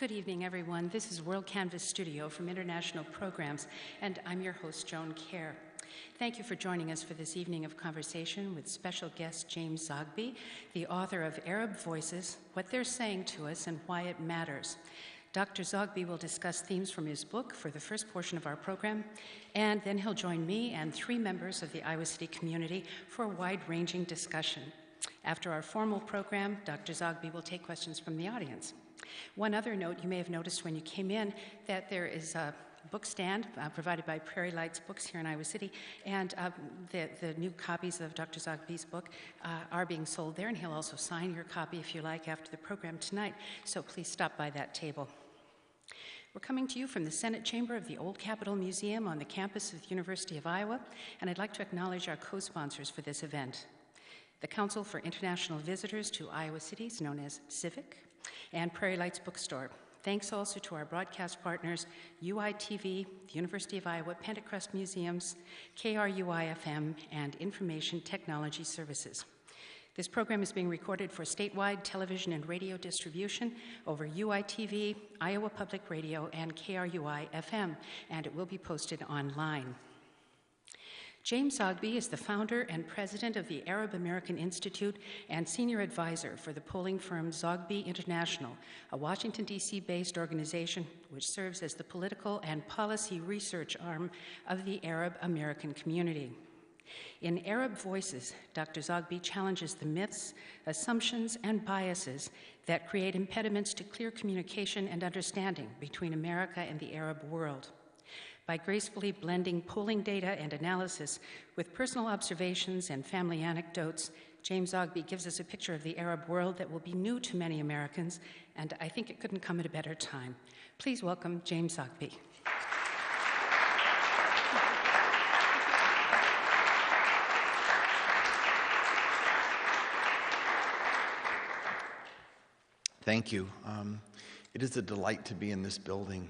Good evening, everyone. This is WorldCanvass Studio from International Programs, and I'm your host, Joan Kerr. Thank you for joining us for this evening of conversation with special guest James Zogby, the author of Arab Voices, What They're Saying to Us and Why It Matters. Dr. Zogby will discuss themes from his book for the first portion of our program, and then he'll join me and 3 members of the Iowa City community for a wide-ranging discussion. After our formal program, Dr. Zogby will take questions from the audience. One other note, you may have noticed when you came in that there is a book stand provided by Prairie Lights Books here in Iowa City, and the new copies of Dr. Zogby's book are being sold there, and he'll also sign your copy if you like after the program tonight, so please stop by that table. We're coming to you from the Senate Chamber of the Old Capitol Museum on the campus of the University of Iowa, and I'd like to acknowledge our co-sponsors for this event. The Council for International Visitors to Iowa Cities, known as CIVIC, and Prairie Lights Bookstore. Thanks also to our broadcast partners, UITV, the University of Iowa, Pentecrest Museums, KRUI-FM, and Information Technology Services. This program is being recorded for statewide television and radio distribution over UITV, Iowa Public Radio, and KRUI-FM, and it will be posted online. James Zogby is the founder and president of the Arab American Institute and senior advisor for the polling firm Zogby International, a Washington, D.C.-based organization which serves as the political and policy research arm of the Arab American community. In Arab Voices, Dr. Zogby challenges the myths, assumptions, and biases that create impediments to clear communication and understanding between America and the Arab world. By gracefully blending polling data and analysis with personal observations and family anecdotes, James Zogby gives us a picture of the Arab world that will be new to many Americans, and I think it couldn't come at a better time. Please welcome James Zogby. Thank you. It is a delight to be in this building.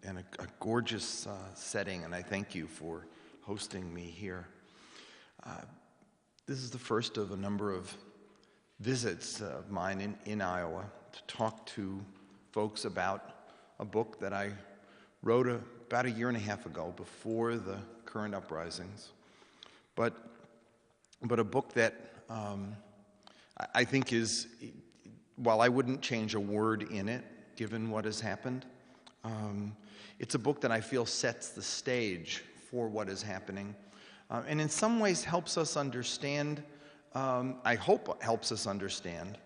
And a gorgeous setting, and I thank you for hosting me here. This is the first of a number of visits of mine in Iowa to talk to folks about a book that I wrote about a year and a half ago, before the current uprisings. But a book that I think is, while I wouldn't change a word in it, given what has happened, it's a book that I feel sets the stage for what is happening, and in some ways helps us understand, I hope helps us understand,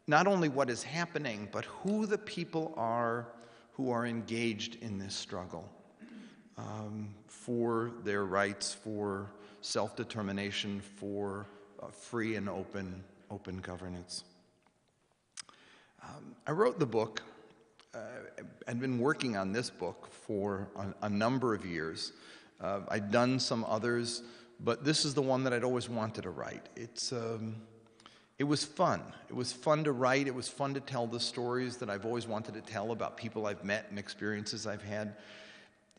not only what is happening, but who the people are who are engaged in this struggle for their rights, for self-determination, for free and open governance. I wrote the book. I'd been working on this book for a number of years. I'd done some others, but this is the one that I'd always wanted to write. It was fun. It was fun to write. It was fun to tell the stories that I've always wanted to tell about people I've met and experiences I've had.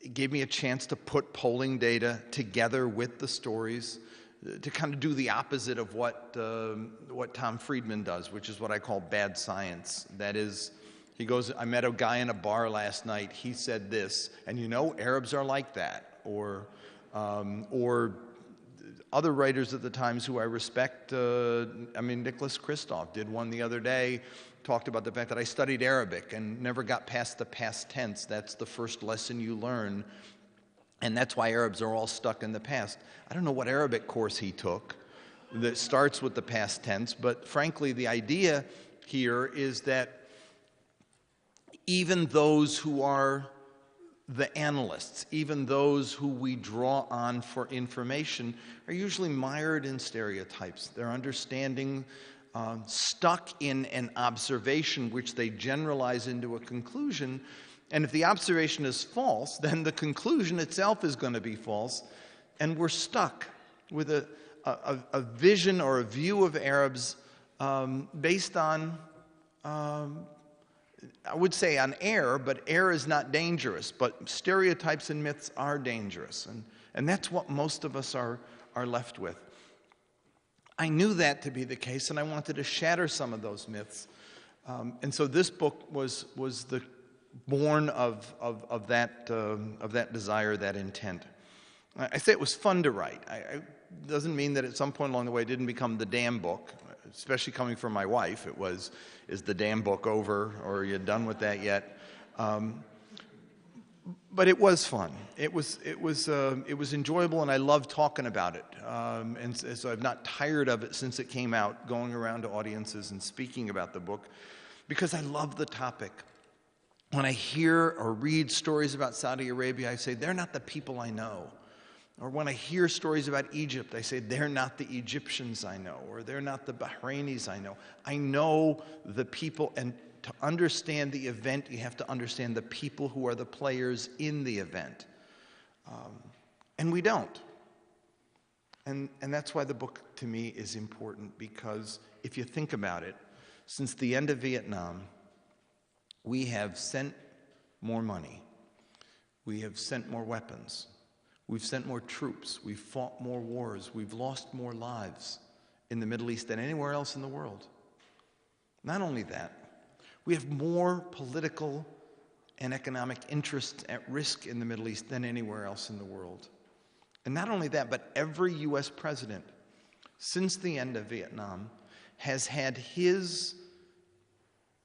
It gave me a chance to put polling data together with the stories, to kind of do the opposite of what Tom Friedman does, which is what I call bad science. That is, he goes, I met a guy in a bar last night, he said this, and you know, Arabs are like that. Or other writers at the Times who I respect, Nicholas Kristof did one the other day, talked about the fact that I studied Arabic and never got past the past tense. That's the first lesson you learn, and that's why Arabs are all stuck in the past. I don't know what Arabic course he took that starts with the past tense, but frankly, the idea here is that even those who are the analysts, even those who we draw on for information, are usually mired in stereotypes. They're understanding, stuck in an observation which they generalize into a conclusion. And if the observation is false, then the conclusion itself is going to be false. And we're stuck with a vision or a view of Arabs based on I would say on air, but air is not dangerous. But stereotypes and myths are dangerous. And that's what most of us are left with. I knew that to be the case, and I wanted to shatter some of those myths And so this book was the born of that desire, that intent. I say it was fun to write. It doesn't mean that at some point along the way it didn't become the damn book, especially coming from my wife. It was, is the damn book over, or are you done with that yet? But it was fun. It was enjoyable, and I loved talking about it. And so I've not tired of it since it came out, going around to audiences and speaking about the book, because I love the topic. When I hear or read stories about Saudi Arabia, I say, they're not the people I know. Or when I hear stories about Egypt, I say, they're not the Egyptians I know, or they're not the Bahrainis I know. I know the people, and to understand the event, you have to understand the people who are the players in the event. And we don't. And that's why the book, to me, is important, because if you think about it, since the end of Vietnam, we have sent more money. We have sent more weapons. We've sent more troops. We've fought more wars. We've lost more lives in the Middle East than anywhere else in the world. Not only that, we have more political and economic interests at risk in the Middle East than anywhere else in the world. And not only that, but every U.S. president since the end of Vietnam has had his,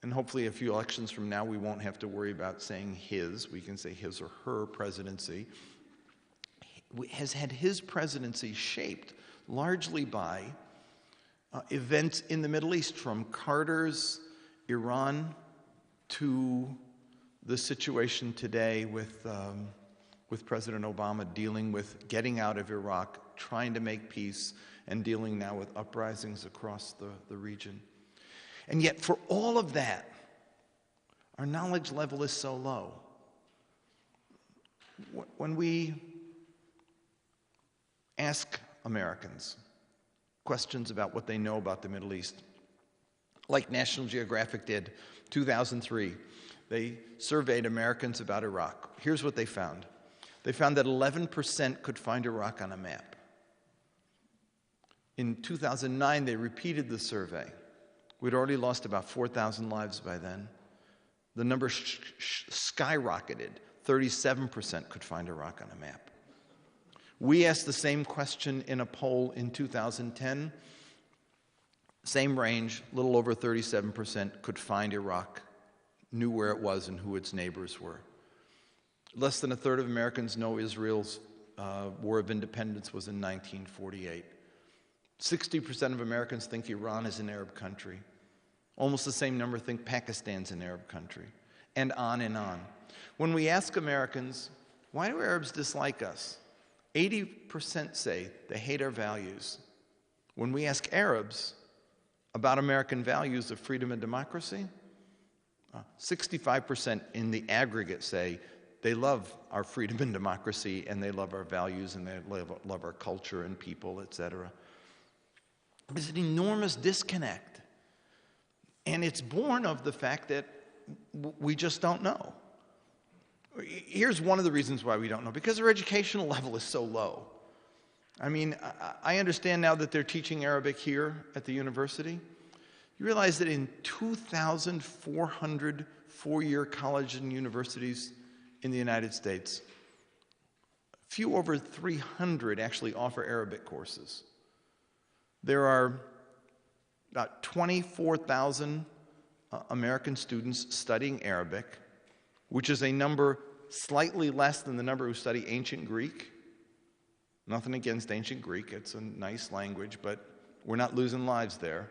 and hopefully a few elections from now we won't have to worry about saying his, we can say his or her presidency, has had his presidency shaped largely by events in the Middle East, from Carter's Iran to the situation today with President Obama dealing with getting out of Iraq, trying to make peace, and dealing now with uprisings across the region. And yet, for all of that, our knowledge level is so low. When we ask Americans questions about what they know about the Middle East, like National Geographic did 2003, they surveyed Americans about Iraq. Here's what they found. They found that 11% could find Iraq on a map. In 2009, they repeated the survey. We'd already lost about 4,000 lives by then. The number skyrocketed. 37% could find Iraq on a map. We asked the same question in a poll in 2010. Same range, a little over 37% could find Iraq, knew where it was and who its neighbors were. Less than a third of Americans know Israel's War of Independence was in 1948. 60% of Americans think Iran is an Arab country. Almost the same number think Pakistan's an Arab country. And on and on. When we ask Americans, why do Arabs dislike us? 80% say they hate our values. When we ask Arabs about American values of freedom and democracy, 65% in the aggregate say they love our freedom and democracy, and they love our values, and they love our culture and people, etc. There's an enormous disconnect. And it's born of the fact that we just don't know. Here's one of the reasons why we don't know. Because our educational level is so low. I mean, I understand now that they're teaching Arabic here at the university. You realize that in 2,400 four-year colleges and universities in the United States, few over 300 actually offer Arabic courses. There are about 24,000 American students studying Arabic, which is a number slightly less than the number who study ancient Greek. Nothing against ancient Greek, it's a nice language, but we're not losing lives there.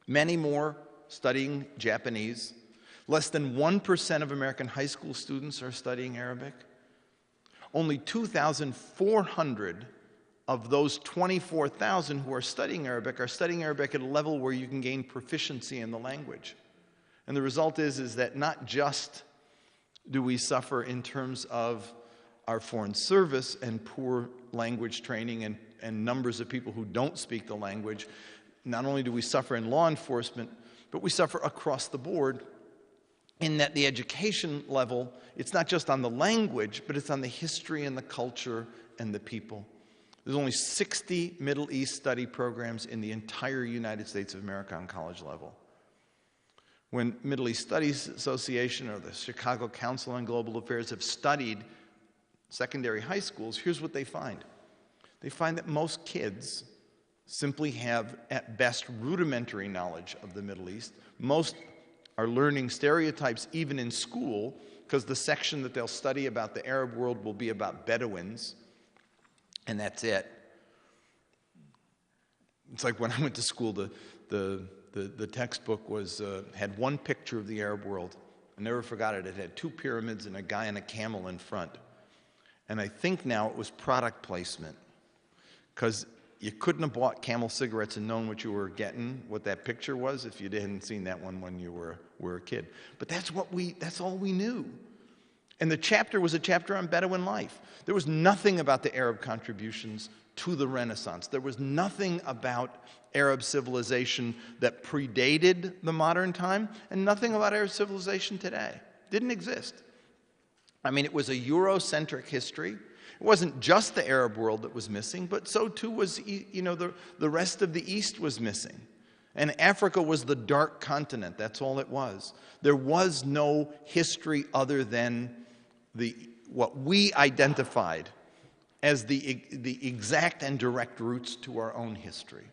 Many more studying Japanese. Less than 1% of American high school students are studying Arabic. Only 2,400 of those 24,000 who are studying Arabic at a level where you can gain proficiency in the language. And the result is that not just do we suffer in terms of our foreign service and poor language training and numbers of people who don't speak the language, not only do we suffer in law enforcement, but we suffer across the board in that the education level, it's not just on the language, but it's on the history and the culture and the people. There's only 60 Middle East study programs in the entire United States of America on college level. When Middle East Studies Association or the Chicago Council on Global Affairs have studied secondary high schools, here's what they find. They find that most kids simply have, at best, rudimentary knowledge of the Middle East. Most are learning stereotypes even in school, because the section that they'll study about the Arab world will be about Bedouins, and that's it. It's like when I went to school, the textbook had one picture of the Arab world. I never forgot it. It had two pyramids and a guy and a camel in front. And I think now it was product placement, because you couldn't have bought Camel cigarettes and known what you were getting, what that picture was, if you hadn't seen that one when you were a kid. But that's all we knew. And the chapter was a chapter on Bedouin life. There was nothing about the Arab contributions to the Renaissance. There was nothing about Arab civilization that predated the modern time, and nothing about Arab civilization today. Didn't exist. I mean, it was a Eurocentric history. It wasn't just the Arab world that was missing, but so too was, the rest of the East was missing. And Africa was the dark continent. That's all it was. There was no history other than what we identified as the exact and direct roots to our own history.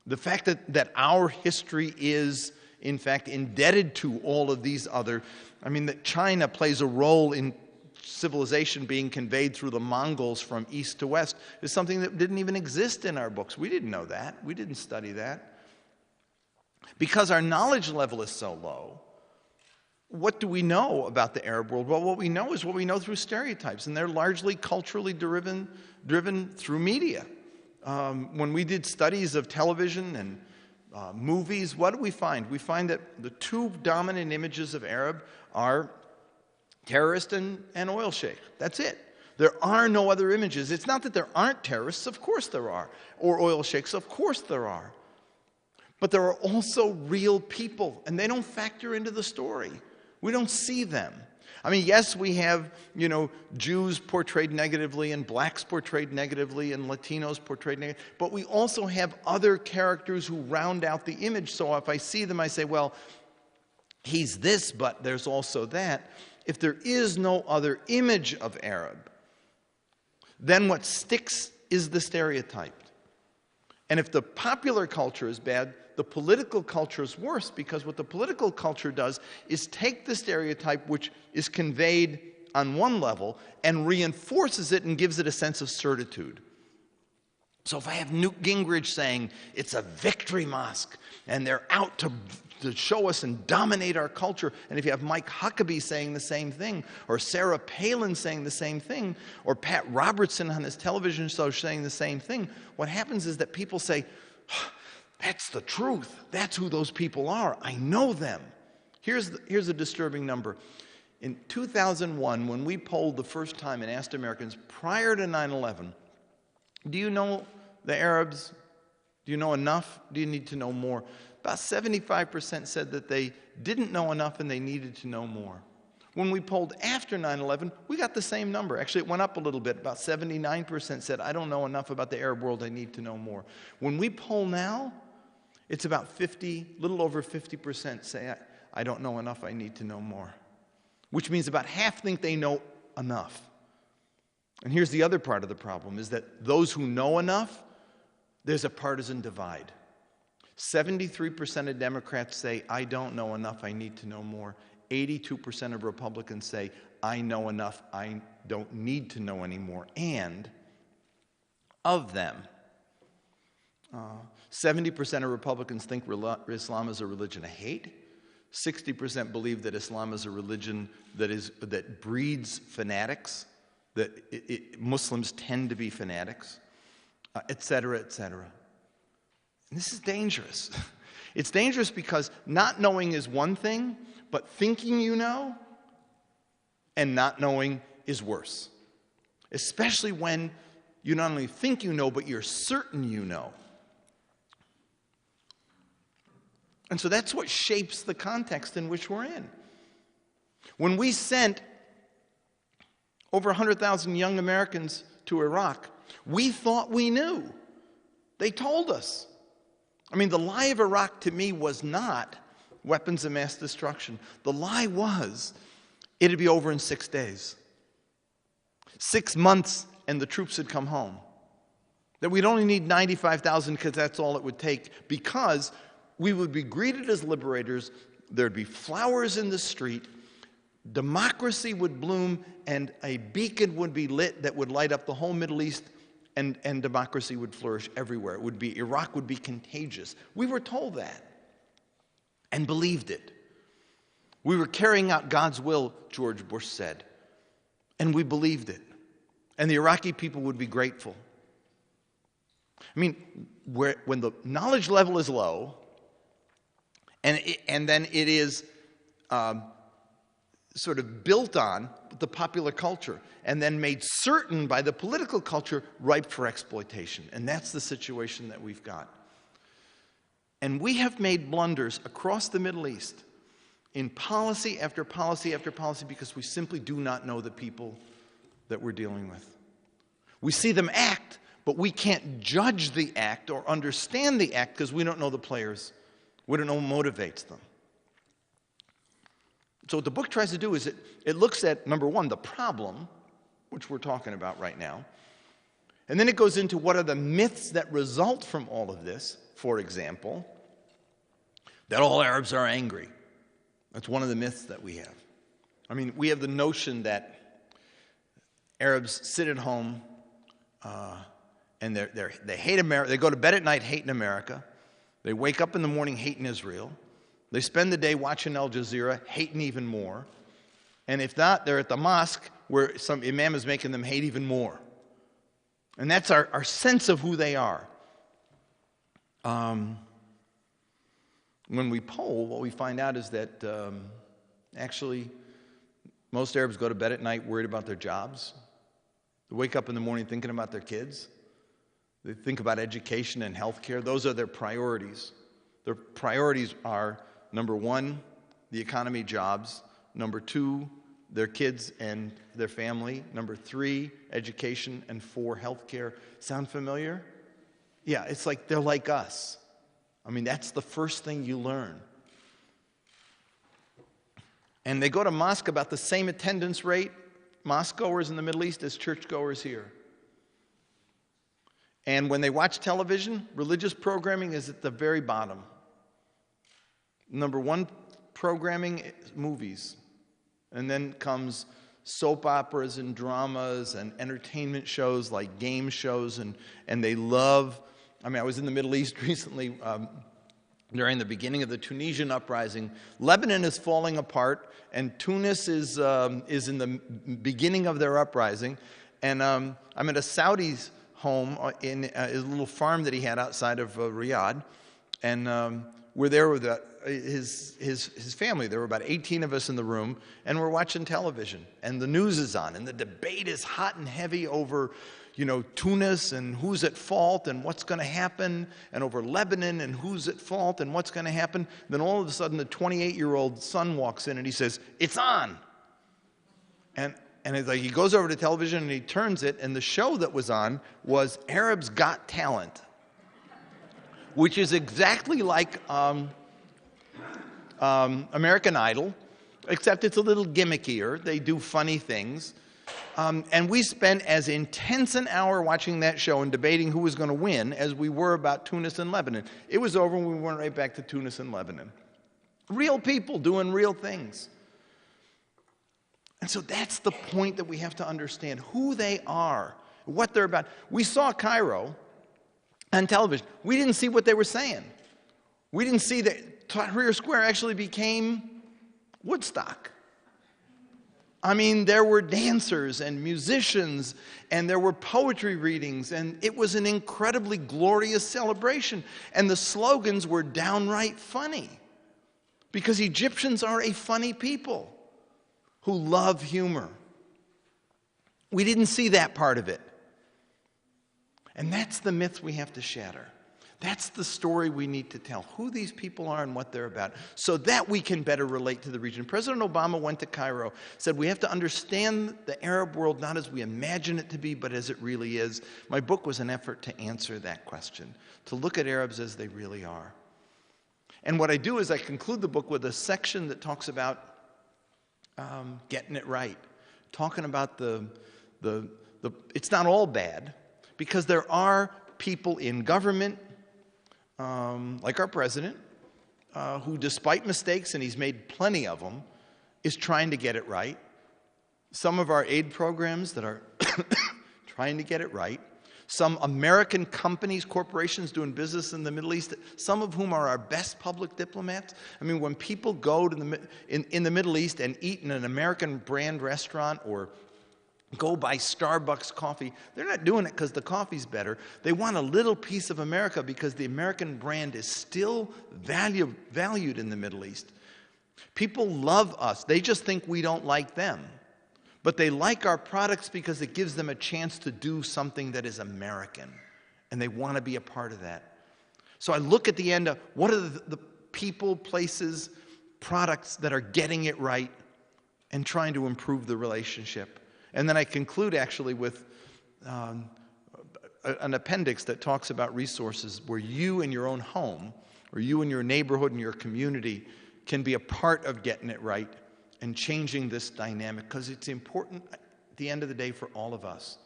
The fact that our history is, in fact, indebted to all of these other, that China plays a role in civilization being conveyed through the Mongols from east to west is something that didn't even exist in our books. We didn't know that. We didn't study that. Because our knowledge level is so low, what do we know about the Arab world? Well, what we know is what we know through stereotypes, and they're largely culturally driven through media. When we did studies of television and movies, what do we find? We find that the two dominant images of Arab are terrorist and oil sheikh. That's it. There are no other images. It's not that there aren't terrorists, of course there are, or oil sheikhs, of course there are. But there are also real people, and they don't factor into the story. We don't see them. Yes, we have, Jews portrayed negatively and blacks portrayed negatively and Latinos portrayed negatively, but we also have other characters who round out the image. So if I see them, I say, well, he's this, but there's also that. If there is no other image of Arab, then what sticks is the stereotype. And if the popular culture is bad, the political culture is worse, because what the political culture does is take the stereotype which is conveyed on one level and reinforces it and gives it a sense of certitude. So if I have Newt Gingrich saying it's a victory mosque and they're out to show us and dominate our culture, and if you have Mike Huckabee saying the same thing, or Sarah Palin saying the same thing, or Pat Robertson on his television show saying the same thing, what happens is that people say, that's the truth. That's who those people are. I know them. Here's a disturbing number. In 2001, when we polled the first time and asked Americans prior to 9/11, do you know the Arabs? Do you know enough? Do you need to know more? About 75% said that they didn't know enough and they needed to know more. When we polled after 9/11, we got the same number. Actually, it went up a little bit. About 79% said, I don't know enough about the Arab world, I need to know more. When we poll now, it's about little over 50% say, I don't know enough, I need to know more. Which means about half think they know enough. And here's the other part of the problem, is that those who know enough, there's a partisan divide. 73% of Democrats say, I don't know enough, I need to know more. 82% of Republicans say, I know enough, I don't need to know anymore. And of them, 70% of Republicans think Islam is a religion of hate. 60% believe that Islam is a religion that breeds fanatics, that Muslims tend to be fanatics, et cetera, et cetera. And this is dangerous. It's dangerous because not knowing is one thing, but thinking you know and not knowing is worse. Especially when you not only think you know, but you're certain you know. And so that's what shapes the context in which we're in. When we sent over 100,000 young Americans to Iraq, we thought we knew. They told us. The lie of Iraq to me was not weapons of mass destruction. The lie was it'd be over in 6 days. 6 months and the troops had come home. That we'd only need 95,000 because that's all it would take, because we would be greeted as liberators, there'd be flowers in the street, democracy would bloom, and a beacon would be lit that would light up the whole Middle East, and democracy would flourish everywhere. Iraq would be contagious. We were told that and believed it. We were carrying out God's will, George Bush said, and we believed it. And the Iraqi people would be grateful. I mean, when the knowledge level is low, and then it is sort of built on the popular culture, and then made certain by the political culture, ripe for exploitation. And that's the situation that we've got. And we have made blunders across the Middle East in policy after policy after policy because we simply do not know the people that we're dealing with. We see them act, but we can't judge the act or understand the act because we don't know the players. We don't know what motivates them. So what the book tries to do is it looks at, number one, the problem, which we're talking about right now, and then it goes into what are the myths that result from all of this. For example, that all Arabs are angry. That's one of the myths that we have. I mean, we have the notion that Arabs sit at home and they hate America. They go to bed at night hating America. They wake up in the morning hating Israel. They spend the day watching Al Jazeera, hating even more. And if not, they're at the mosque where some imam is making them hate even more. And that's our sense of who they are. When we poll, what we find out is that actually most Arabs go to bed at night worried about their jobs. They wake up in the morning thinking about their kids. They think about education and health care. Those are their priorities. Their priorities are, number one, the economy, jobs. Number two, their kids and their family. Number three, education. And four, health care. Sound familiar? Yeah, it's like they're like us. I mean, that's the first thing you learn. And they go to mosque about the same attendance rate, mosque goers in the Middle East, as churchgoers here. And when they watch television, religious programming is at the very bottom. Number one programming is movies. And then comes soap operas and dramas and entertainment shows like game shows. And they love, I mean, I was in the Middle East recently during the beginning of the Tunisian uprising. Lebanon is falling apart, and Tunis is in the beginning of their uprising. And I'm at a Saudi's home in a little farm that he had outside of Riyadh, and we're there with his family. There were about 18 of us in the room, and we're watching television, and the news is on, and the debate is hot and heavy over, Tunis and who's at fault and what's going to happen, and over Lebanon and who's at fault and what's going to happen. Then all of a sudden, the 28-year-old son walks in and he says, "It's on." And it's like he goes over to television and he turns it, and the show that was on was Arabs Got Talent, which is exactly like American Idol, except it's a little gimmickier. They do funny things. And we spent as intense an hour watching that show and debating who was going to win as we were about Tunis and Lebanon. It was over and we went right back to Tunis and Lebanon. Real people doing real things. And so that's the point that we have to understand, who they are, what they're about. We saw Cairo on television. We didn't see what they were saying. We didn't see that Tahrir Square actually became Woodstock. I mean, there were dancers and musicians, and there were poetry readings, and it was an incredibly glorious celebration. And the slogans were downright funny, because Egyptians are a funny people who love humor. We didn't see that part of it. And that's the myth we have to shatter. That's the story we need to tell, who these people are and what they're about, so that we can better relate to the region. President Obama went to Cairo, said we have to understand the Arab world not as we imagine it to be, but as it really is. My book was an effort to answer that question, to look at Arabs as they really are. And what I do is I conclude the book with a section that talks about getting it right, talking about it's not all bad, because there are people in government, like our president, who, despite mistakes, and he's made plenty of them, is trying to get it right. Some of our aid programs that are trying to get it right. Some American companies, corporations doing business in the Middle East, some of whom are our best public diplomats. I mean, when people go to in the Middle East and eat in an American brand restaurant or go buy Starbucks coffee, they're not doing it because the coffee's better. They want a little piece of America because the American brand is still valued in the Middle East. People love us. They just think we don't like them. But they like our products because it gives them a chance to do something that is American. And they want to be a part of that. So I look at the end of what are the people, places, products that are getting it right and trying to improve the relationship. And then I conclude actually with an appendix that talks about resources where you in your own home or you in your neighborhood and your community can be a part of getting it right and changing this dynamic, because it's important at the end of the day for all of us.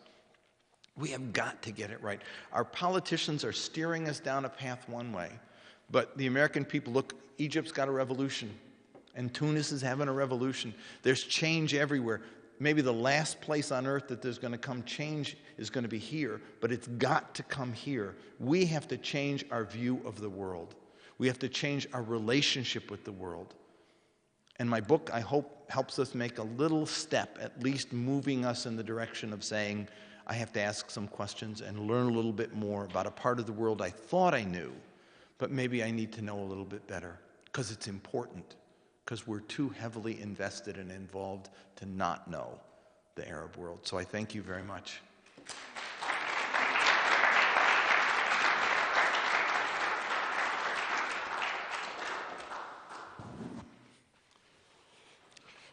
We have got to get it right. Our politicians are steering us down a path one way, but the American people, look, Egypt's got a revolution, and Tunis is having a revolution. There's change everywhere. Maybe the last place on earth that there's going to come change is going to be here, but it's got to come here. We have to change our view of the world. We have to change our relationship with the world. And my book, I hope, helps us make a little step, at least moving us in the direction of saying, I have to ask some questions and learn a little bit more about a part of the world I thought I knew, but maybe I need to know a little bit better, because it's important, because we're too heavily invested and involved to not know the Arab world. So I thank you very much.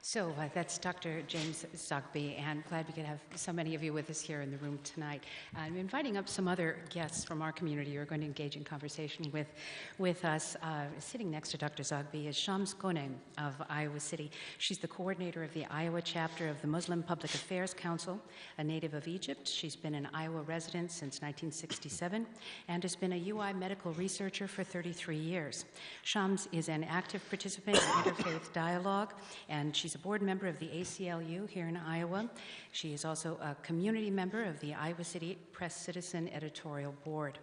So that's Dr. James Zogby, and glad we could have so many of you with us here in the room tonight. I'm inviting up some other guests from our community who are going to engage in conversation with us. Sitting next to Dr. Zogby is Shams Ghonem of Iowa City. She's the coordinator of the Iowa chapter of the Muslim Public Affairs Council, a native of Egypt. She's been an Iowa resident since 1967 and has been a UI medical researcher for 33 years. Shams is an active participant in interfaith dialogue, and she's a board member of the ACLU here in Iowa. She is also a community member of the Iowa City Press Citizen Editorial Board.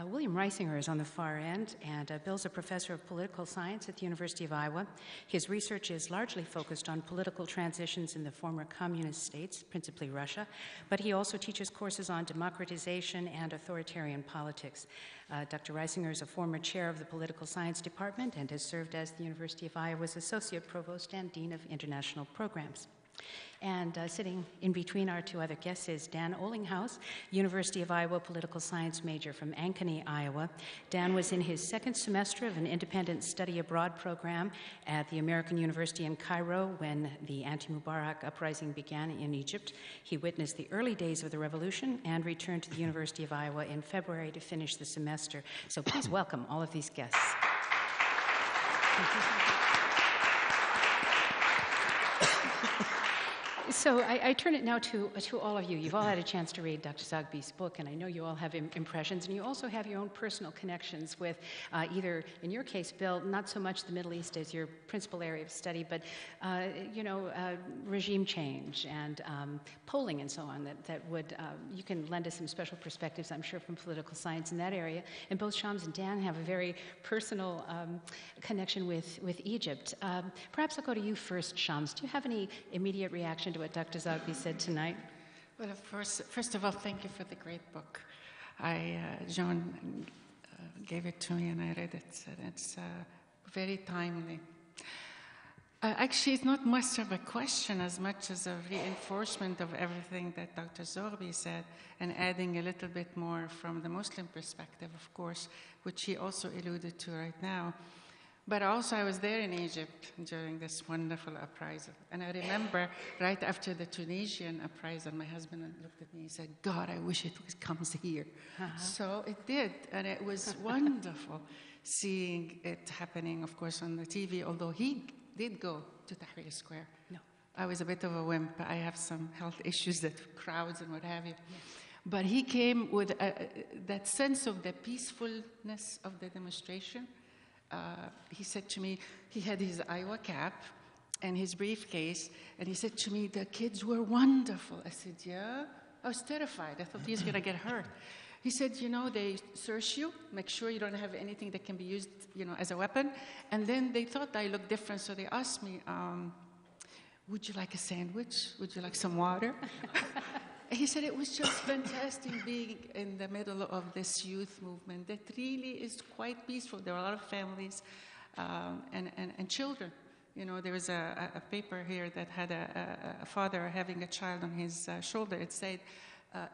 William Reisinger is on the far end, and Bill's a professor of political science at the University of Iowa. His research is largely focused on political transitions in the former communist states, principally Russia, but he also teaches courses on democratization and authoritarian politics. Dr. Reisinger is a former chair of the political science department and has served as the University of Iowa's associate provost and dean of international programs. And sitting in between our two other guests is Dan Olinghouse, University of Iowa political science major from Ankeny, Iowa. Dan was in his second semester of an independent study abroad program at the American University in Cairo when the anti-Mubarak uprising began in Egypt. He witnessed the early days of the revolution and returned to the University of Iowa in February to finish the semester. So please welcome all of these guests. So I turn it now to all of you. You've all had a chance to read Dr. Zogby's book, and I know you all have impressions, and you also have your own personal connections with either, in your case, Bill, not so much the Middle East as your principal area of study, but, regime change and polling and so on that would, you can lend us some special perspectives, I'm sure, from political science in that area. And both Shams and Dan have a very personal connection with Egypt. Perhaps I'll go to you first, Shams. Do you have any immediate reaction to what Dr. Zogby said tonight? Well, first of all, thank you for the great book. John gave it to me and I read it, and it's very timely. Actually, it's not much of a question as much as a reinforcement of everything that Dr. Zogby said, and adding a little bit more from the Muslim perspective, of course, which he also alluded to right now. But also, I was there in Egypt during this wonderful uprisal. And I remember right after the Tunisian uprisal, my husband looked at me and said, God, I wish it comes here. So it did. And it was wonderful seeing it happening, of course, on the TV, although he did go to Tahrir Square. No. I was a bit of a wimp. I have some health issues, that crowds and what have you. Yes. But he came with that sense of the peacefulness of the demonstration. He said to me, he had his Iowa cap and his briefcase, and he said to me, the kids were wonderful. I said, yeah? I was terrified. I thought he was going to get hurt. He said, you know, they search you, make sure you don't have anything that can be used, you know, as a weapon. And then they thought I looked different, so they asked me, would you like a sandwich? Would you like some water? He said it was just fantastic being in the middle of this youth movement that really is quite peaceful. There are a lot of families and children. You know, there was a paper here that had a father having a child on his shoulder. It said,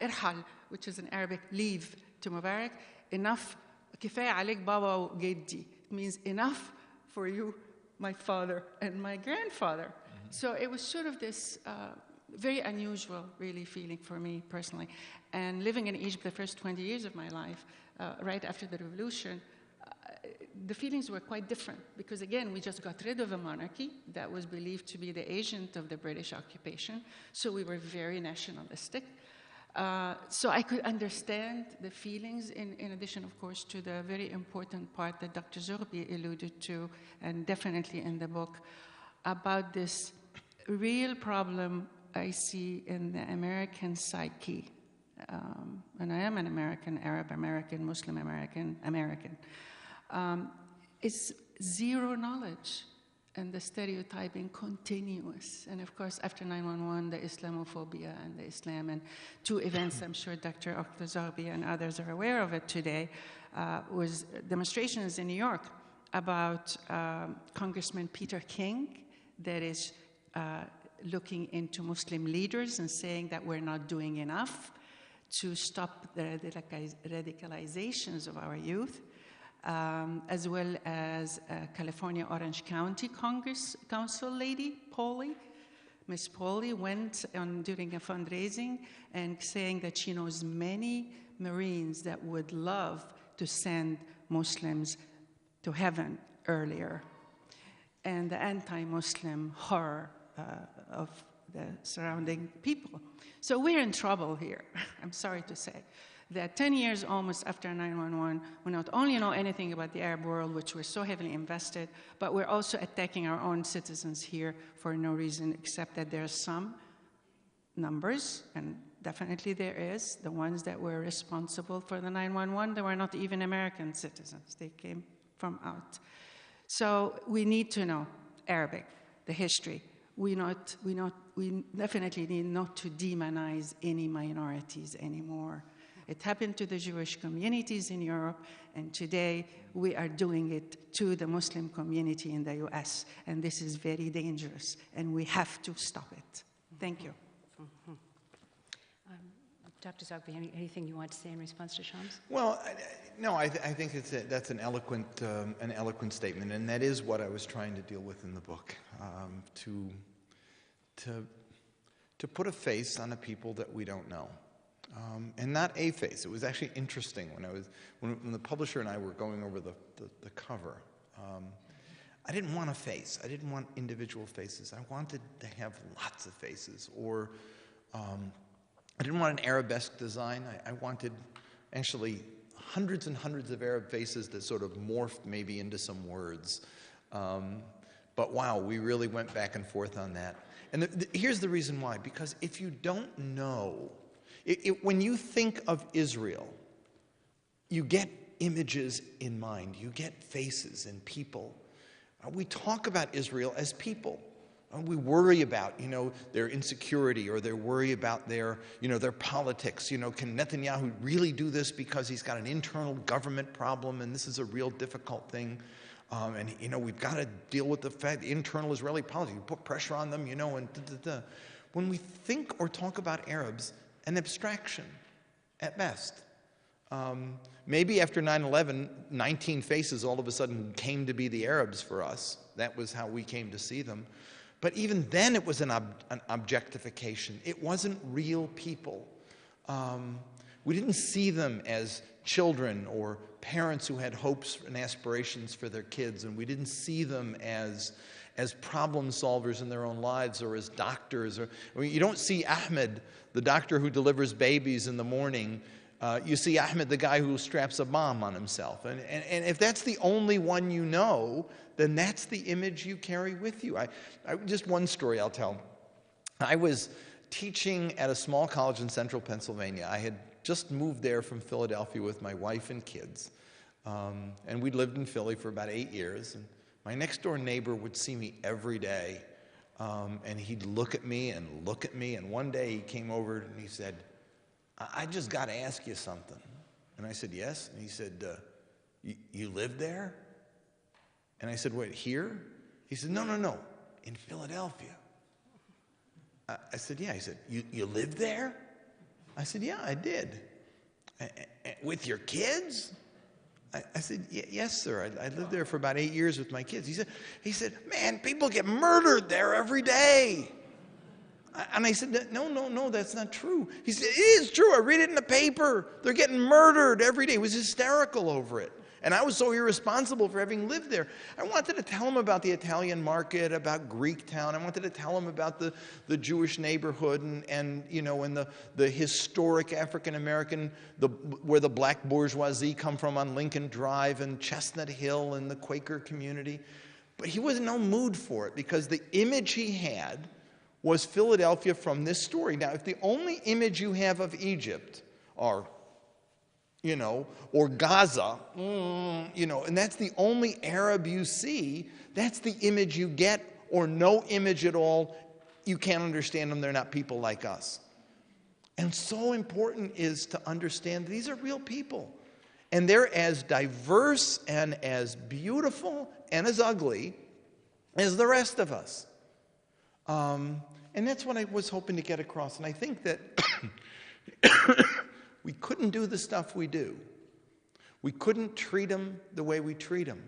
irhal, which is in Arabic, leave to Mubarak. Enough, kifaya alik baba wa geddi. It means enough for you, my father and my grandfather. Mm-hmm. So it was sort of this very unusual, really, feeling for me personally. And living in Egypt the first 20 years of my life, right after the revolution, the feelings were quite different because, again, we just got rid of a monarchy that was believed to be the agent of the British occupation. So we were very nationalistic. So I could understand the feelings, in addition, of course, to the very important part that Dr. Zogby alluded to, and definitely in the book, about this real problem I see in the American psyche. And I am an American, Arab American, Muslim American, is zero knowledge and the stereotyping continuous. And of course, after 9/11, the Islamophobia and the Islam, and two events I'm sure Dr. Zogby and others are aware of it today, was demonstrations in New York about Congressman Peter King that is looking into Muslim leaders and saying that we're not doing enough to stop the radicalizations of our youth, as well as California Orange County Council lady, Miss Pauly, went on during a fundraising and saying that she knows many Marines that would love to send Muslims to heaven earlier. And the anti-Muslim horror of the surrounding people. So we're in trouble here, I'm sorry to say, that 10 years almost after 9/11, we not only know anything about the Arab world, which we're so heavily invested, but we're also attacking our own citizens here for no reason except that there are some numbers, and definitely there is, the ones that were responsible for the 9/11, they were not even American citizens. They came from out. So we need to know Arabic, the history. We definitely need not to demonize any minorities anymore. It happened to the Jewish communities in Europe, and today we are doing it to the Muslim community in the US, and this is very dangerous, and we have to stop it. Thank you. Mm-hmm. Dr. Zogby, anything you want to say in response to Shams? Well, I think that's an eloquent statement, and that is what I was trying to deal with in the book, to put a face on a people that we don't know, and not a face. It was actually interesting when the publisher and I were going over the cover. I didn't want a face. I didn't want individual faces. I wanted to have lots of faces, or I didn't want an Arabesque design. I wanted actually hundreds and hundreds of Arab faces that sort of morphed maybe into some words. But wow, we really went back and forth on that. And here's the reason why. Because if you don't know, when you think of Israel, you get images in mind. You get faces and people. We talk about Israel as people. We worry about, their insecurity, or they worry about their politics. Can Netanyahu really do this because he's got an internal government problem, and this is a real difficult thing? And we've got to deal with the fact the internal Israeli politics. We put pressure on them, and When we think or talk about Arabs, an abstraction at best. Maybe after 9/11, 19 faces all of a sudden came to be the Arabs for us. That was how we came to see them. But even then, it was an objectification. It wasn't real people. We didn't see them as children or parents who had hopes and aspirations for their kids, and we didn't see them as problem solvers in their own lives or as doctors. You don't see Ahmed, the doctor who delivers babies in the morning. You see Ahmed, the guy who straps a bomb on himself. And if that's the only one you know, then that's the image you carry with you. Just one story I'll tell. I was teaching at a small college in central Pennsylvania. I had just moved there from Philadelphia with my wife and kids. And we'd lived in Philly for about 8 years. And my next door neighbor would see me every day. And he'd look at me and look at me. And one day he came over and he said, "I just got to ask you something." And I said, "Yes." And he said, you live there? And I said, "Wait, here?" He said, No, in Philadelphia." I said, "Yeah." He said, you live there?" I said, "Yeah, I did." "With your kids?" I said, "Yes, sir. I lived there for about 8 years with my kids." He said, "Man, people get murdered there every day." And I said, No, that's not true. He said, "It is true. I read it in the paper. They're getting murdered every day." He was hysterical over it. And I was so irresponsible for having lived there. I wanted to tell him about the Italian market, about Greektown. I wanted to tell him about the Jewish neighborhood and the historic African-American, where the black bourgeoisie come from on Lincoln Drive and Chestnut Hill and the Quaker community. But he was in no mood for it because the image he had was Philadelphia from this story. Now, if the only image you have of Egypt or Gaza, and that's the only Arab you see, that's the image you get, or no image at all, you can't understand them, they're not people like us. And so important is to understand these are real people. And they're as diverse and as beautiful and as ugly as the rest of us. And that's what I was hoping to get across. And I think that we couldn't do the stuff we do. We couldn't treat them the way we treat them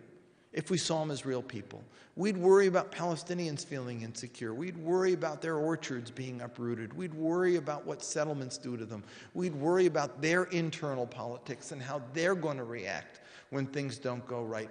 if we saw them as real people. We'd worry about Palestinians feeling insecure. We'd worry about their orchards being uprooted. We'd worry about what settlements do to them. We'd worry about their internal politics and how they're going to react when things don't go right.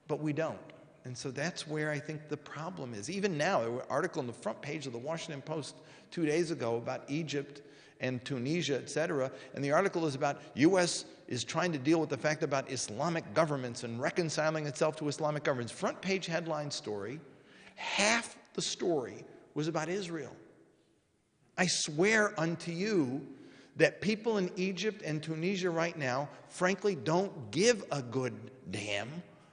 But we don't. And so that's where I think the problem is. Even now, an article on the front page of the Washington Post 2 days ago about Egypt and Tunisia, etc. And the article is about U.S. is trying to deal with the fact about Islamic governments and reconciling itself to Islamic governments. Front page headline story. Half the story was about Israel. I swear unto you that people in Egypt and Tunisia right now, frankly, don't give a good damn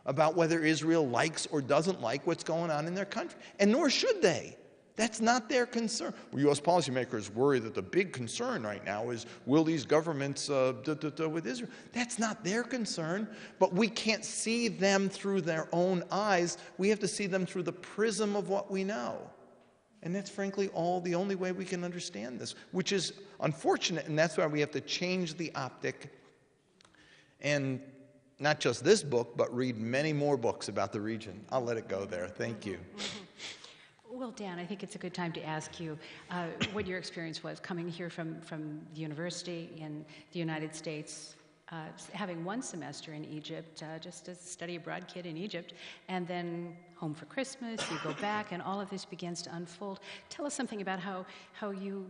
about whether Israel likes or doesn't like what's going on in their country. And nor should they. That's not their concern. U.S. policymakers worry that the big concern right now is, will these governments with Israel? That's not their concern. But we can't see them through their own eyes. We have to see them through the prism of what we know. And that's frankly the only way we can understand this, which is unfortunate. And that's why we have to change the optic. And not just this book, but read many more books about the region. I'll let it go there. Thank you. Well, Dan, I think it's a good time to ask you what your experience was coming here from the university in the United States, having one semester in Egypt, just a study abroad kid in Egypt, and then home for Christmas, you go back, and all of this begins to unfold. Tell us something about how you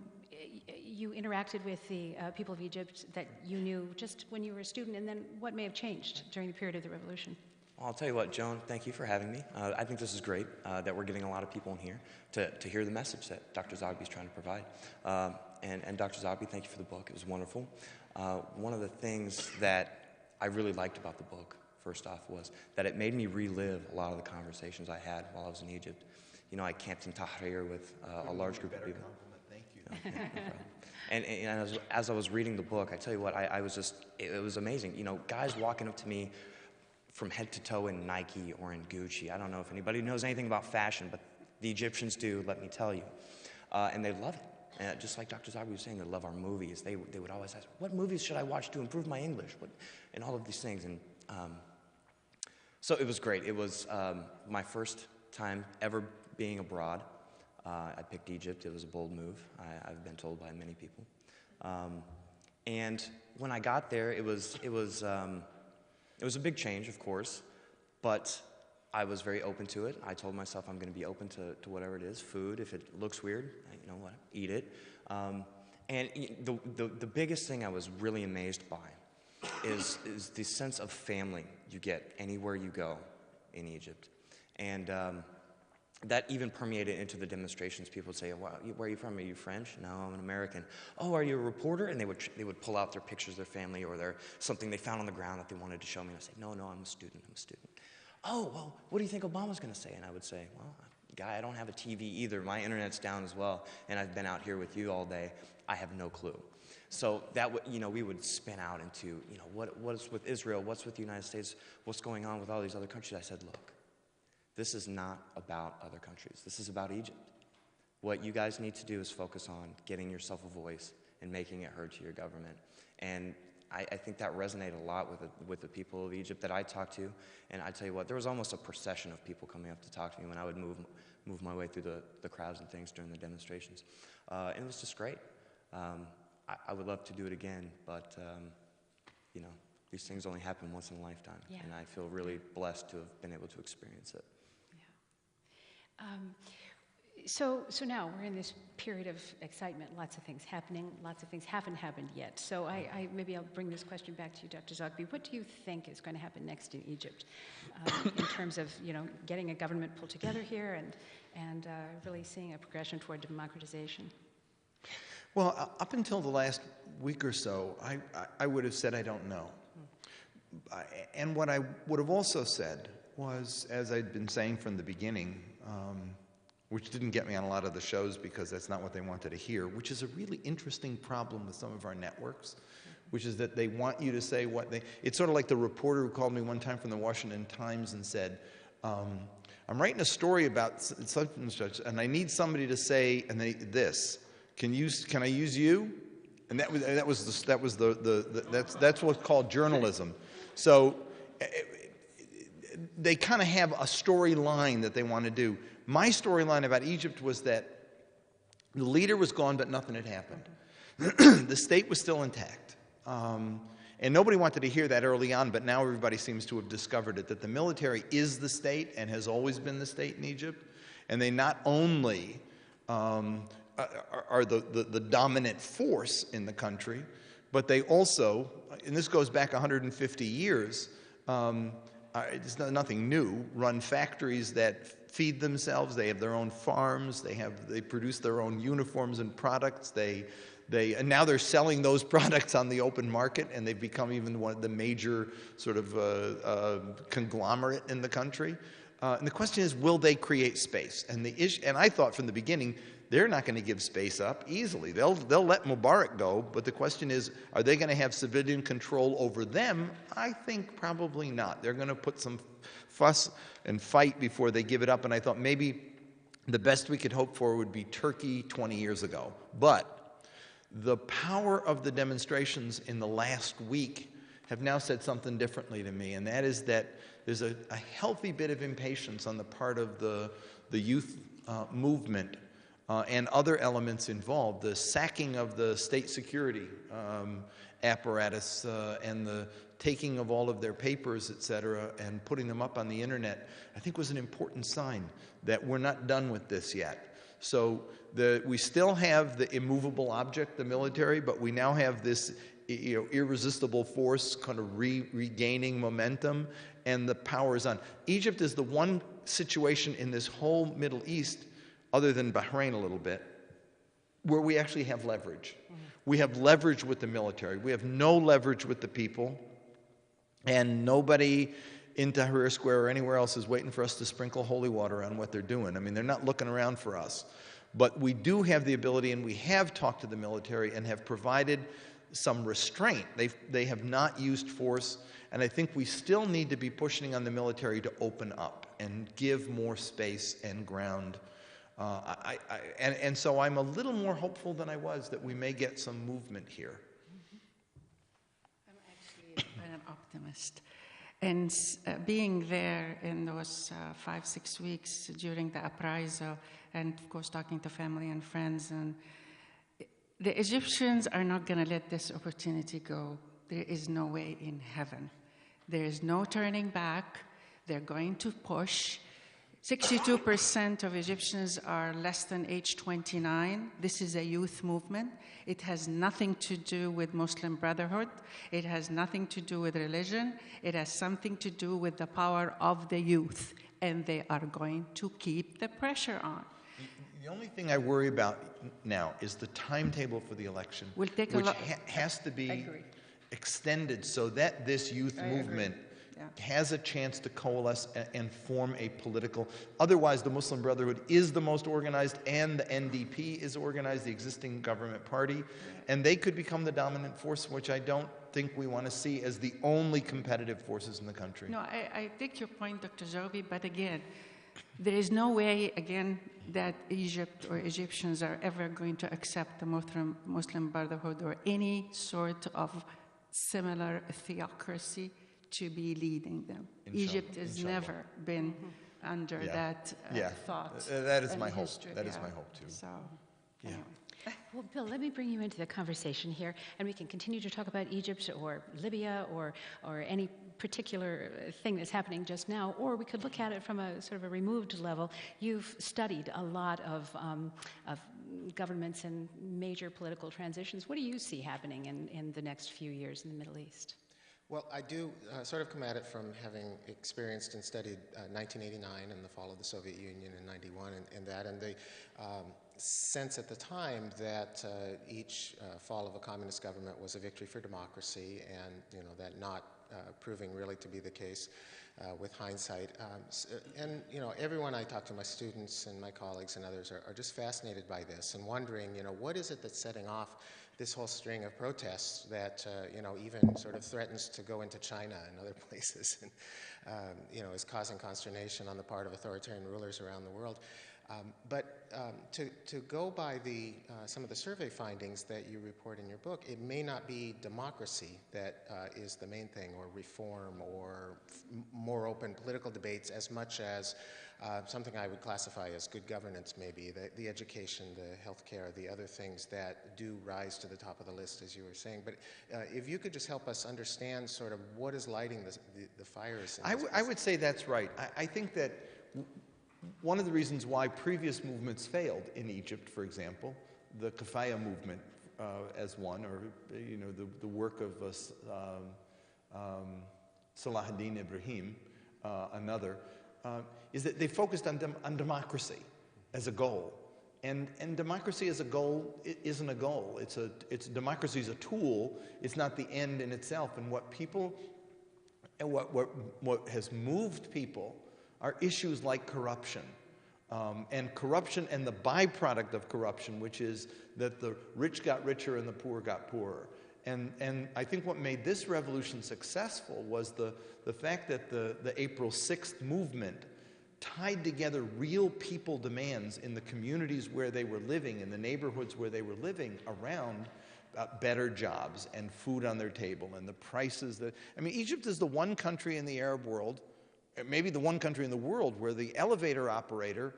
interacted with the people of Egypt that you knew just when you were a student, and then what may have changed during the period of the revolution. Well, I'll tell you what, Joan, thank you for having me. I think this is great that we're getting a lot of people in here to hear the message that Dr. Zogby is trying to provide. And Dr. Zogby, thank you for the book. It was wonderful. One of the things that I really liked about the book, first off, was that it made me relive a lot of the conversations I had while I was in Egypt. You know, I camped in Tahrir with a large group of people. Thank you. No problem. And as I was reading the book, I tell you what, I was just, it was amazing. You know, guys walking up to me from head to toe in Nike or in Gucci. I don't know if anybody knows anything about fashion, but the Egyptians do, let me tell you. And they love it. Just like Dr. Zogby was saying, they love our movies. They would always ask, what movies should I watch to improve my English? And all of these things. And so it was great. It was my first time ever being abroad. I picked Egypt. It was a bold move, I've been told by many people. And when I got there, it was a big change, of course, but I was very open to it. I told myself I'm going to be open to whatever it is. Food, if it looks weird, you know what, eat it. And the biggest thing I was really amazed by is the sense of family you get anywhere you go in Egypt. And that even permeated into the demonstrations. People would say, well, where are you from? Are you French? No, I'm an American. Oh, are you a reporter? And they would pull out their pictures of their family or something they found on the ground that they wanted to show me. And I'd say, no, I'm a student. Oh, well, what do you think Obama's going to say? And I would say, well, guy, I don't have a TV either. My internet's down as well, and I've been out here with you all day. I have no clue. So that we would spin out into, what's with Israel? What's with the United States? What's going on with all these other countries? I said, look, this is not about other countries. This is about Egypt. What you guys need to do is focus on getting yourself a voice and making it heard to your government. And I think that resonated a lot with the people of Egypt that I talked to. And I tell you what, there was almost a procession of people coming up to talk to me when I would move my way through the crowds and things during the demonstrations. And it was just great. I would love to do it again, but these things only happen once in a lifetime. Yeah. And I feel really blessed to have been able to experience it. So now we're in this period of excitement, lots of things happening, lots of things haven't happened yet. So maybe I'll bring this question back to you, Dr. Zogby. What do you think is going to happen next in Egypt in terms of, getting a government pulled together here and really seeing a progression toward democratization? Well, up until the last week or so, I would have said I don't know. And what I would have also said was, as I'd been saying from the beginning, which didn't get me on a lot of the shows because that's not what they wanted to hear, which is a really interesting problem with some of our networks, which is that they want you to say it's sort of like the reporter who called me one time from the Washington Times and said, I'm writing a story about such and such, and I need somebody to say, and this, can I use you? And that's what's called journalism. So they kind of have a storyline that they want to do. My storyline about Egypt was that the leader was gone, but nothing had happened. The state was still intact. And nobody wanted to hear that early on, but now everybody seems to have discovered it, that the military is the state and has always been the state in Egypt. And they not only are the dominant force in the country, but they also, and this goes back 150 years, it's nothing new, run factories that feed themselves. They have their own farms. They produce their own uniforms and products. And now they're selling those products on the open market, and they've become even one of the major sort of conglomerate in the country. And the question is, will they create space? And I thought from the beginning, they're not going to give space up easily. They'll let Mubarak go, but the question is, are they going to have civilian control over them? I think probably not. They're going to put some fuss and fight before they give it up, and I thought maybe the best we could hope for would be Turkey 20 years ago. But the power of the demonstrations in the last week have now said something differently to me, and that is that there's a healthy bit of impatience on the part of the youth movement and other elements involved. The sacking of the state security apparatus and the taking of all of their papers, et cetera, and putting them up on the internet, I think was an important sign that we're not done with this yet. So we still have the immovable object, the military, but we now have this irresistible force kind of regaining momentum, and the power is on. Egypt is the one situation in this whole Middle East, other than Bahrain a little bit, where we actually have leverage. We have leverage with the military. We have no leverage with the people, and nobody in Tahrir Square or anywhere else is waiting for us to sprinkle holy water on what they're doing. I mean, they're not looking around for us. But we do have the ability, and we have talked to the military and have provided some restraint. They have not used force, and I think we still need to be pushing on the military to open up and give more space and ground And so I'm a little more hopeful than I was that we may get some movement here. I'm actually an optimist. And being there in those 5-6 weeks during the uprisal, and of course talking to family and friends, and the Egyptians are not going to let this opportunity go. There is no way in heaven. There is no turning back. They're going to push. 62% of Egyptians are less than age 29. This is a youth movement. It has nothing to do with Muslim Brotherhood. It has nothing to do with religion. It has something to do with the power of the youth. And they are going to keep the pressure on. The only thing I worry about now is the timetable for the election, We'll take which a has to be extended so that this youth movement has a chance to coalesce and form a political. Otherwise, the Muslim Brotherhood is the most organized, and the NDP is organized, the existing government party, and they could become the dominant force, which I don't think we want to see as the only competitive forces in the country. No, I take your point, Dr. Zogby, but again, there is no way, again, that Egypt or Egyptians are ever going to accept the Muslim Brotherhood or any sort of similar theocracy to be leading them. Egypt has never been under that thought. That is my hope. History. That is my hope, too. So, Yeah. Well, Bill, let me bring you into the conversation here, and we can continue to talk about Egypt or Libya or any particular thing that's happening just now, or we could look at it from a sort of a removed level. You've studied a lot of governments and major political transitions. What do you see happening in the next few years in the Middle East? Well, I do sort of come at it from having experienced and studied 1989 and the fall of the Soviet Union in 91 and the sense at the time that each fall of a communist government was a victory for democracy, and that not proving really to be the case with hindsight. And everyone I talk to, my students and my colleagues and others, are just fascinated by this and wondering, what is it that's setting off this whole string of protests that even sort of threatens to go into China and other places, and is causing consternation on the part of authoritarian rulers around the world. But to go by some of the survey findings that you report in your book, it may not be democracy that is the main thing, or reform, or more open political debates, as much as something I would classify as good governance, maybe, the education, the healthcare, the other things that do rise to the top of the list, as you were saying. But if you could just help us understand sort of what is lighting the fires. I would say that's right. I think that one of the reasons why previous movements failed in Egypt, for example, the Kafaya movement as one, or the work of Salahuddin Ibrahim, another, is that they focused on democracy as a goal, and democracy as a goal isn't a goal. Democracy is a tool. It's not the end in itself. And what has moved people are issues like corruption. And corruption and the byproduct of corruption, which is that the rich got richer and the poor got poorer. And I think what made this revolution successful was the fact that the April 6th movement tied together real people demands in the communities where they were living, in the neighborhoods where they were living, around better jobs and food on their table and the prices Egypt is the one country in the Arab world, maybe the one country in the world, where the elevator operator,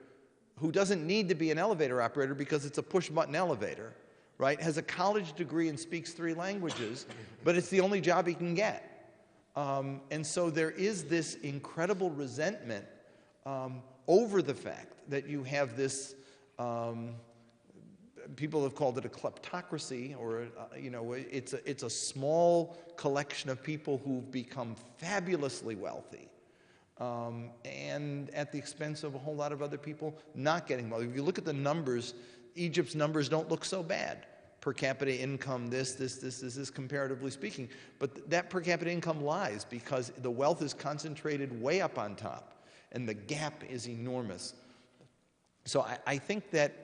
who doesn't need to be an elevator operator because it's a push-button elevator, right, has a college degree and speaks 3 languages, but it's the only job he can get. And so there is this incredible resentment over the fact that you have this, people have called it a kleptocracy, or it's a small collection of people who've become fabulously wealthy. And at the expense of a whole lot of other people not getting wealthy. If you look at the numbers, Egypt's numbers don't look so bad. Per capita income, this, comparatively speaking. But that per capita income lies, because the wealth is concentrated way up on top, and the gap is enormous. So I think that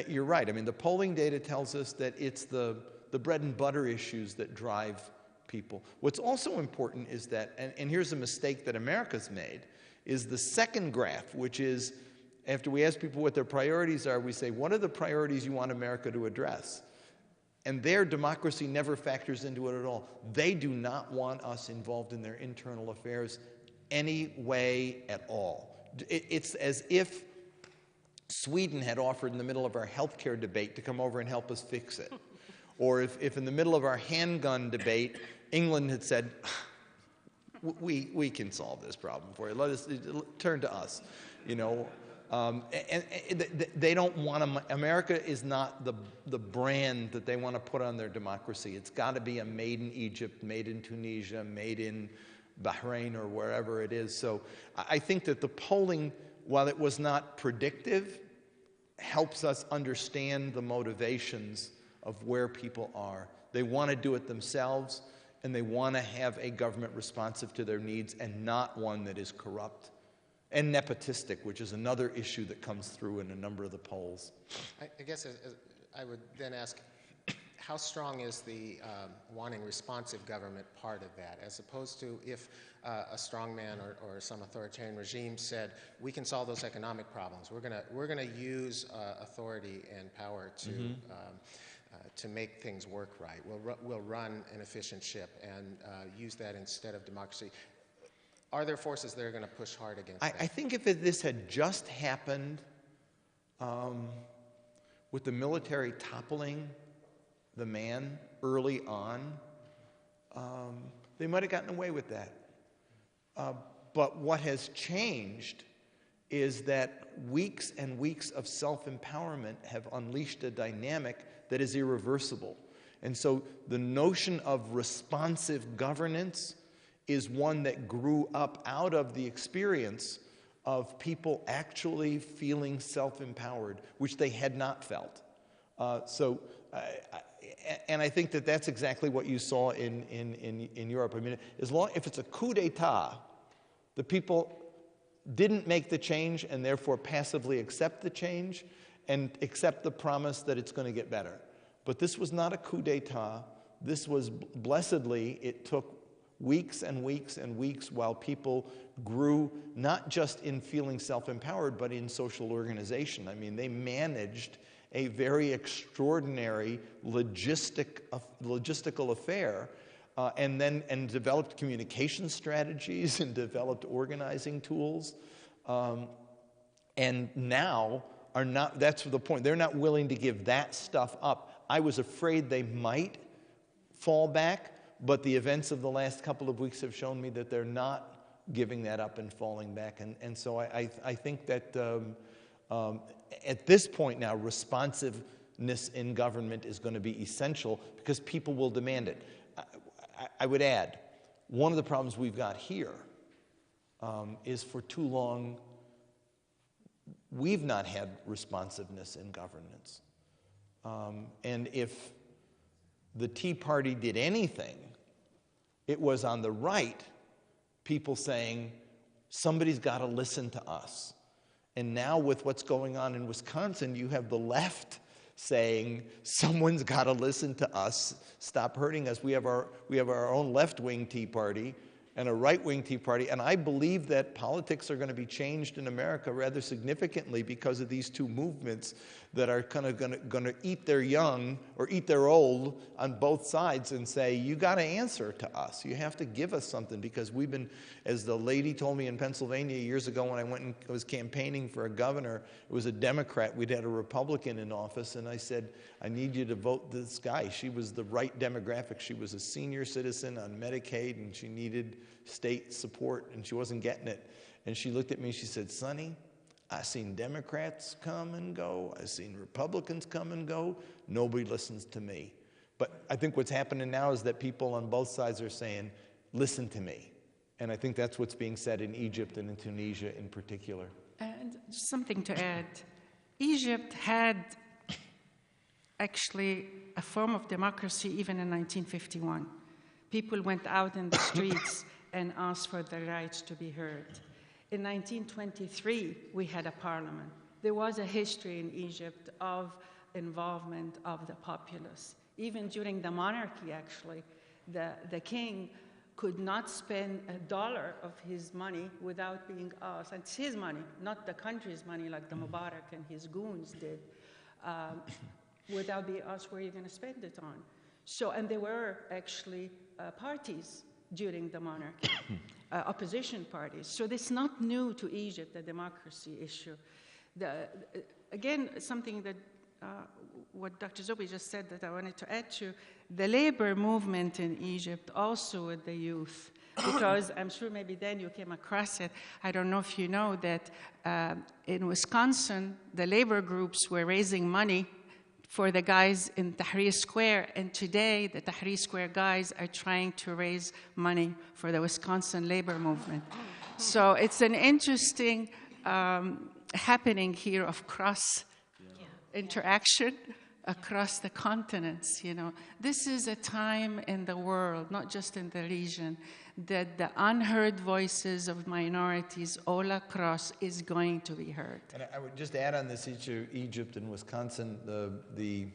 you're right. I mean, the polling data tells us that it's the bread and butter issues that drive people. What's also important is that, and here's a mistake that America's made, is the second graph, which is after we ask people what their priorities are, we say, what are the priorities you want America to address? And their democracy never factors into it at all. They do not want us involved in their internal affairs any way at all. It's as if Sweden had offered in the middle of our healthcare debate to come over and help us fix it. Or if in the middle of our handgun debate, England had said, we can solve this problem for you. Let us turn to us, you know. And they don't want to. America is not the brand that they want to put on their democracy. It's got to be a made in Egypt, made in Tunisia, made in Bahrain or wherever it is. So I think that the polling, while it was not predictive, helps us understand the motivations of where people are. They want to do it themselves, and they want to have a government responsive to their needs and not one that is corrupt and nepotistic, which is another issue that comes through in a number of the polls. I guess I would then ask, how strong is the wanting responsive government part of that, as opposed to if a strongman or some authoritarian regime said, we can solve those economic problems. We're gonna use authority and power to make things work right. We'll run an efficient ship and use that instead of democracy. Are there forces that are going to push hard against that? I think if this had just happened with the military toppling the man early on, they might have gotten away with that. But what has changed is that weeks and weeks of self-empowerment have unleashed a dynamic that is irreversible. And so the notion of responsive governance is one that grew up out of the experience of people actually feeling self-empowered, which they had not felt. And I think that that's exactly what you saw in Europe. I mean, if it's a coup d'etat, the people didn't make the change and therefore passively accept the change and accept the promise that it's going to get better. But this was not a coup d'etat. This was, blessedly, it took weeks and weeks and weeks while people grew, not just in feeling self-empowered, but in social organization. I mean, they managed a very extraordinary logistical affair, and developed communication strategies and developed organizing tools, and now are not, that's the point, they're not willing to give that stuff up. I was afraid they might fall back, but the events of the last couple of weeks have shown me that they're not giving that up and falling back. And so I think that at this point now, responsiveness in government is going to be essential because people will demand it. I would add, one of the problems we've got here is for too long, we've not had responsiveness in governance. And if the Tea Party did anything, it was on the right, people saying, somebody's got to listen to us. And now with what's going on in Wisconsin, you have the left saying, someone's got to listen to us, stop hurting us. We have our own left-wing Tea Party and a right-wing Tea Party, and I believe that politics are going to be changed in America rather significantly because of these two movements that are kind of going to eat their young or eat their old on both sides and say, you got to answer to us. You have to give us something because we've been, as the lady told me in Pennsylvania years ago when I went and was campaigning for a governor, it was a Democrat, we'd had a Republican in office, and I said, I need you to vote this guy. She was the right demographic. She was a senior citizen on Medicaid, and she needed state support, and she wasn't getting it. And she looked at me and she said, Sonny, I've seen Democrats come and go. I've seen Republicans come and go. Nobody listens to me. But I think what's happening now is that people on both sides are saying, listen to me. And I think that's what's being said in Egypt and in Tunisia in particular. And something to add. Egypt had actually a form of democracy even in 1951. People went out in the streets and asked for their rights to be heard. In 1923, we had a parliament. There was a history in Egypt of involvement of the populace. Even during the monarchy, actually, the king could not spend $1 of his money without being asked. And it's his money, not the country's money like the Mubarak and his goons did, without being asked where you're going to spend it on. So, and there were actually parties during the monarchy, opposition parties. So this is not new to Egypt, the democracy issue. Again, something that what Dr. Zogby just said that I wanted to add to, the labor movement in Egypt, also with the youth, because I'm sure maybe then you came across it. I don't know if you know that in Wisconsin, the labor groups were raising money for the guys in Tahrir Square, and today the Tahrir Square guys are trying to raise money for the Wisconsin labor movement. So it's an interesting happening here of cross interaction across the continents, you know. This is a time in the world, not just in the region, that the unheard voices of minorities all across is going to be heard. And I would just add on this issue, Egypt and Wisconsin, the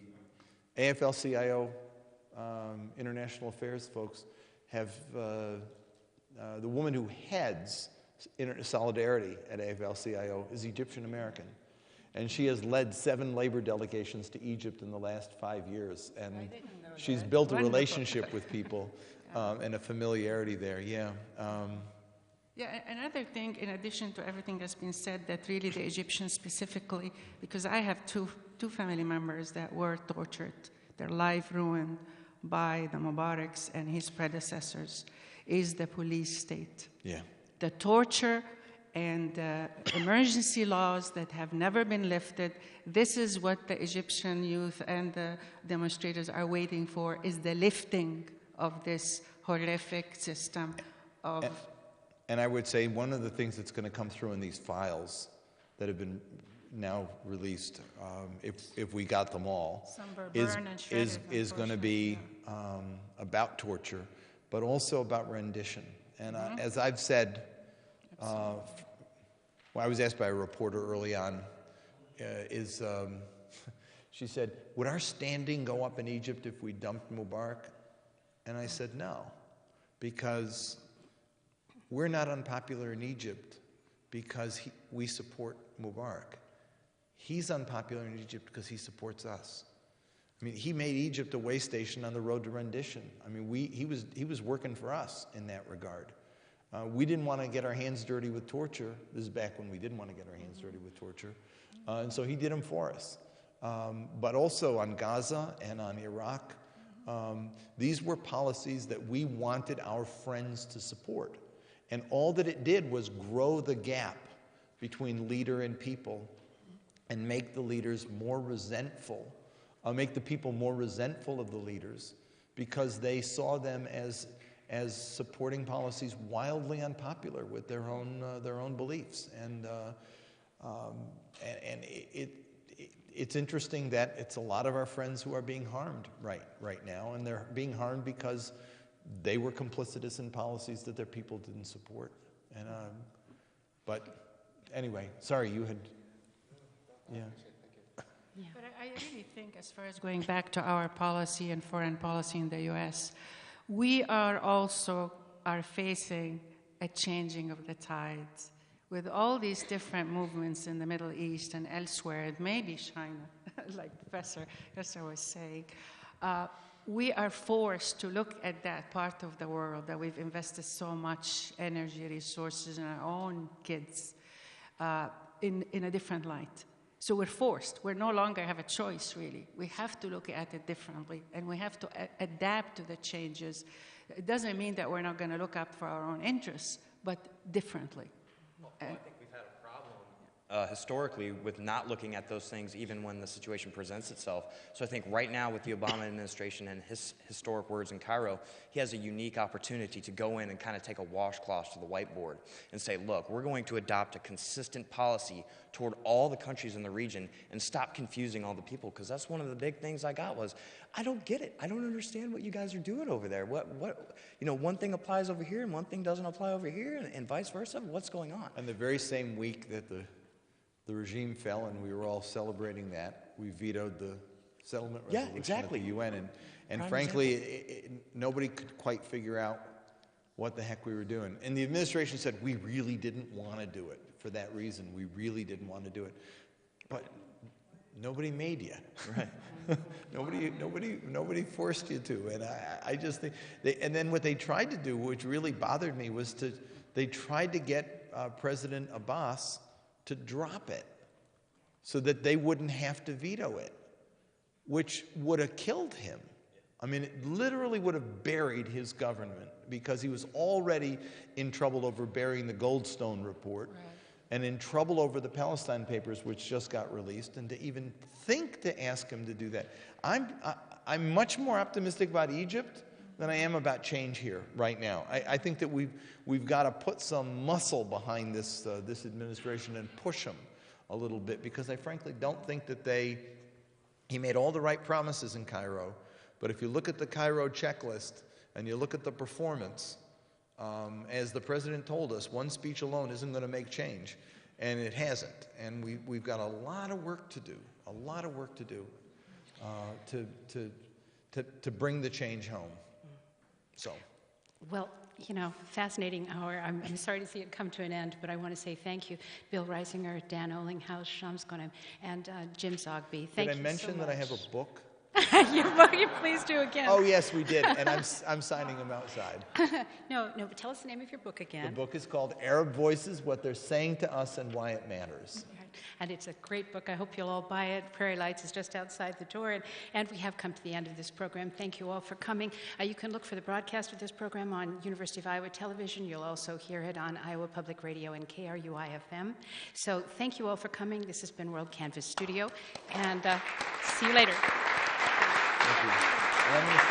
AFL-CIO international affairs folks have, the woman who heads Solidarity at AFL-CIO is Egyptian American. And she has led 7 labor delegations to Egypt in the last 5 years. And she's built a relationship with people and a familiarity there, yeah. Yeah, another thing, in addition to everything that's been said, that really the Egyptians specifically, because I have two family members that were tortured, their life ruined by the Mubaraks and his predecessors, is the police state. Yeah. The torture and emergency laws that have never been lifted. This is what the Egyptian youth and the demonstrators are waiting for, is the lifting of this horrific system of... And I would say one of the things that's going to come through in these files that have been now released, if we got them all, is going to be about torture, but also about rendition. And as I've said, well, I was asked by a reporter early on, she said, would our standing go up in Egypt if we dumped Mubarak? And I said, no, because we're not unpopular in Egypt because we support Mubarak. He's unpopular in Egypt because he supports us. I mean, he made Egypt a way station on the road to rendition. I mean, he was working for us in that regard. We didn't want to get our hands dirty with torture. This is back when we didn't want to get our hands dirty with torture. And so he did them for us. But also on Gaza and on Iraq, these were policies that we wanted our friends to support. And all that it did was grow the gap between leader and people and make the leaders more resentful, make the people more resentful of the leaders because they saw them as supporting policies wildly unpopular with their own beliefs, and it's interesting that it's a lot of our friends who are being harmed right now, and they're being harmed because they were complicitous in policies that their people didn't support. And but anyway, sorry, you had, yeah. Yeah. But I really think, as far as going back to our policy and foreign policy in the U.S., we are facing a changing of the tides with all these different movements in the Middle East and elsewhere, and maybe China, like Professor was saying. We are forced to look at that part of the world that we've invested so much energy, resources in our own kids in a different light. So we're forced. We no longer have a choice, really. We have to look at it differently, and we have to adapt to the changes. It doesn't mean that we're not going to look out for our own interests, but differently. Well, I think we've had a problem historically with not looking at those things even when the situation presents itself. So I think right now with the Obama administration and his historic words in Cairo, he has a unique opportunity to go in and kind of take a washcloth to the whiteboard and say, look, we're going to adopt a consistent policy toward all the countries in the region and stop confusing all the people, because that's one of the big things I got was, I don't get it. I don't understand what you guys are doing over there. One thing applies over here and one thing doesn't apply over here and vice versa. What's going on? And the very same week that the regime fell and we were all celebrating that, we vetoed the settlement resolution at the UN. And frankly, nobody could quite figure out what the heck we were doing. And the administration said, we really didn't want to do it. For that reason, we really didn't want to do it. But nobody made you, right? nobody forced you to. And I just think, and then what they tried to do, which really bothered me, was they tried to get President Abbas to drop it so that they wouldn't have to veto it, which would have killed him. I mean, it literally would have buried his government, because he was already in trouble over burying the Goldstone report, right, and in trouble over the Palestine Papers, which just got released, and to even think to ask him to do that. I'm much more optimistic about Egypt than I am about change here right now. I think that we've got to put some muscle behind this administration and push them a little bit, because I frankly don't think that he made all the right promises in Cairo, but if you look at the Cairo checklist and you look at the performance, as the president told us, one speech alone isn't going to make change, and it hasn't. And we've got a lot of work to do, to bring the change home. So. Well, fascinating hour. I'm sorry to see it come to an end, but I want to say thank you, Bill Reisinger, Dan Olinghouse, Shams Ghanem, and Jim Zogby. Thank you so much. Did I mention that I have a book? You please do again. Oh, yes, we did, and I'm signing them outside. No, but tell us the name of your book again. The book is called Arab Voices, What They're Saying to Us and Why It Matters. And it's a great book. I hope you'll all buy it. Prairie Lights is just outside the door. And we have come to the end of this program. Thank you all for coming. You can look for the broadcast of this program on University of Iowa Television. You'll also hear it on Iowa Public Radio and KRUI-FM. So thank you all for coming. This has been WorldCanvass Studio. And see you later. Thank you.